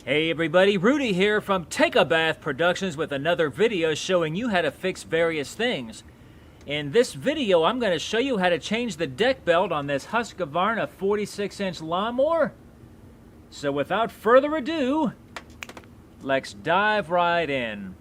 Hey everybody, Rudy here from Take a Bath Productions with another video showing you how to fix various things. In this video, I'm going to show you how to change the deck belt on this Husqvarna 46-inch lawnmower. So without further ado, let's dive right in.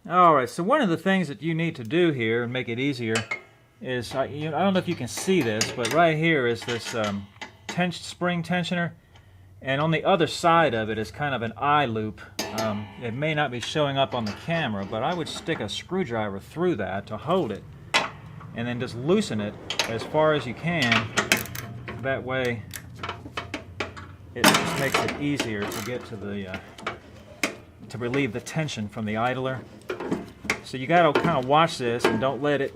Alright, so one of the things that you need to do here and make it easier is, I don't know if you can see this, but right here is this spring tensioner, and on the other side of it is kind of an eye loop. It may not be showing up on the camera, but I would stick a screwdriver through that to hold it, and then just loosen it as far as you can. That way it just makes it easier to get to the to relieve the tension from the idler. So you got to kind of watch this and don't let it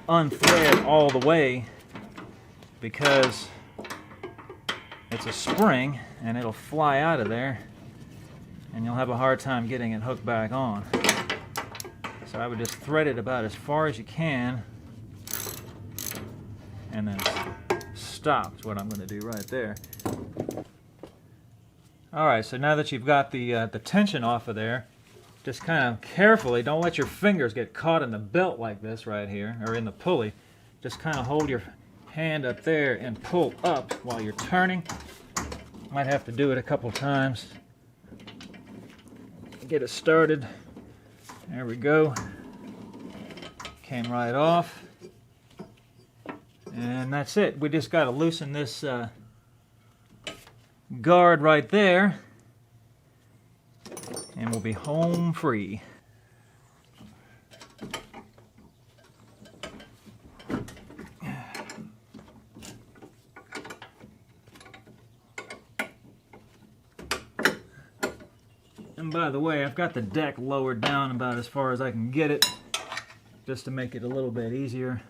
unthread all the way, because it's a spring and it'll fly out of there and you'll have a hard time getting it hooked back on. So I would just thread it about as far as you can and then stop is what I'm going to do right there. Alright, so now that you've got the tension off of there, just kind of carefully, don't let your fingers get caught in the belt like this right here, or in the pulley. Just kind of hold your hand up there and pull up while you're turning. Might have to do it a couple times. Get it started. There we go. Came right off. And that's it. We just got to loosen this guard right there, and we'll be home free. And by the way, I've got the deck lowered down about as far as I can get it, just to make it a little bit easier.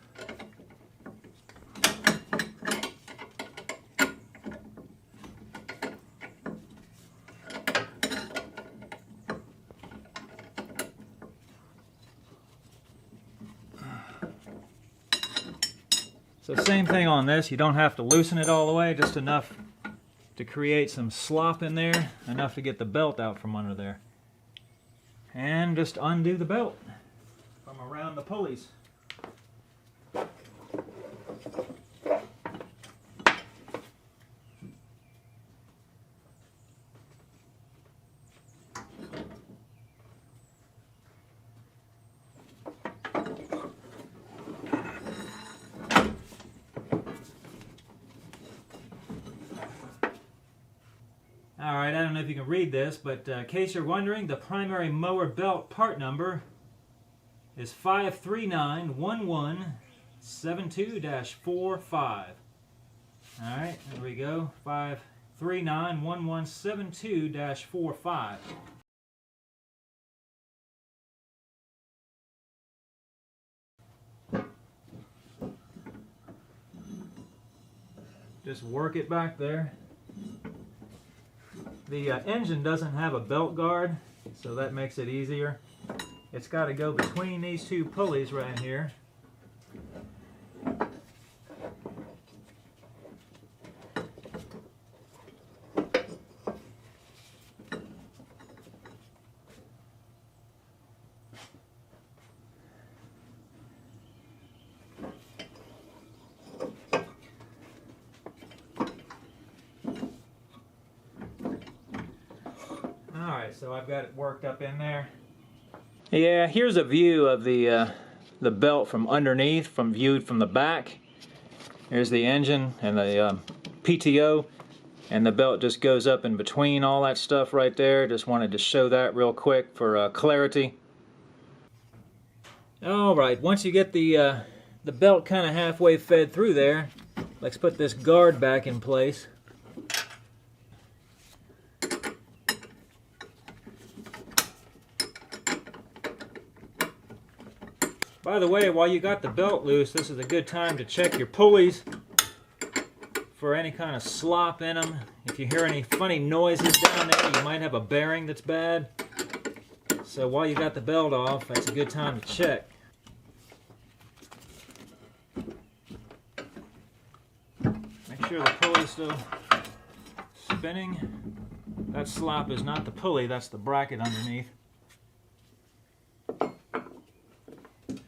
So same thing on this, you don't have to loosen it all the way, just enough to create some slop in there, enough to get the belt out from under there. And just undo the belt from around the pulleys. Alright, I don't know if you can read this, but in case you're wondering, the primary mower belt part number is 5391172-45. Alright, there we go, 5391172-45. Just work it back there. The engine doesn't have a belt guard, so that makes it easier. It's got to go between these two pulleys right here. Alright, so I've got it worked up in there. Yeah, here's a view of the belt from underneath, viewed from the back. Here's the engine and the PTO, and the belt just goes up in between all that stuff right there. Just wanted to show that real quick for clarity. Alright, once you get the belt kind of halfway fed through there, let's put this guard back in place. By the way, while you got the belt loose, this is a good time to check your pulleys for any kind of slop in them. If if you hear any funny noises down there, you might have a bearing that's bad. So while you got the belt off, that's a good time to check. Make sure the pulley's still spinning. That slop is not the pulley, that's the bracket underneath.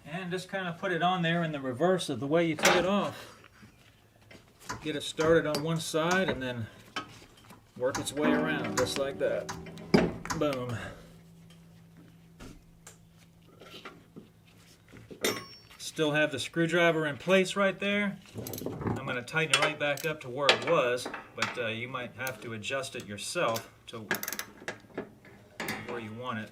And just kind of put it on there in the reverse of the way you took it off. Get it started on one side and then work its way around just like that. Boom. Still have the screwdriver in place right there. I'm going to tighten it right back up to where it was, but you might have to adjust it yourself to where you want it.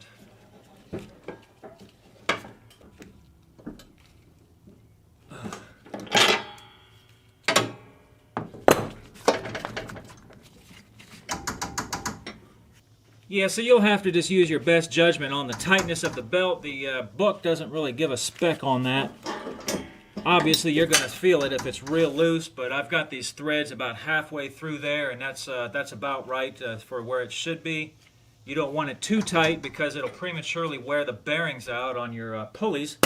Yeah, so you'll have to just use your best judgment on the tightness of the belt. The book doesn't really give a spec on that. Obviously, you're going to feel it if it's real loose, but I've got these threads about halfway through there, and that's about right for where it should be. You don't want it too tight because it'll prematurely wear the bearings out on your pulleys.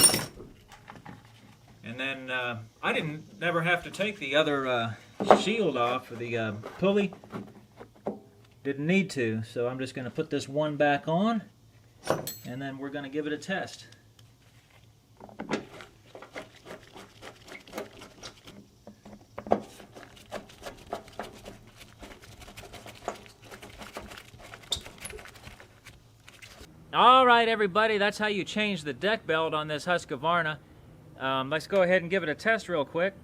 And then I never have to take the other shield off for the pulley. Didn't need to, so I'm just going to put this one back on, and then we're going to give it a test. All right, everybody, that's how you change the deck belt on this Husqvarna. Let's go ahead and give it a test real quick.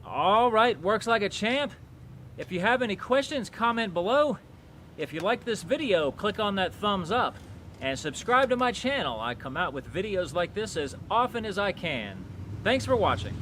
All right, works like a champ. If you have any questions, comment below. If you like this video, click on that thumbs up and subscribe to my channel. I come out with videos like this as often as I can. Thanks for watching.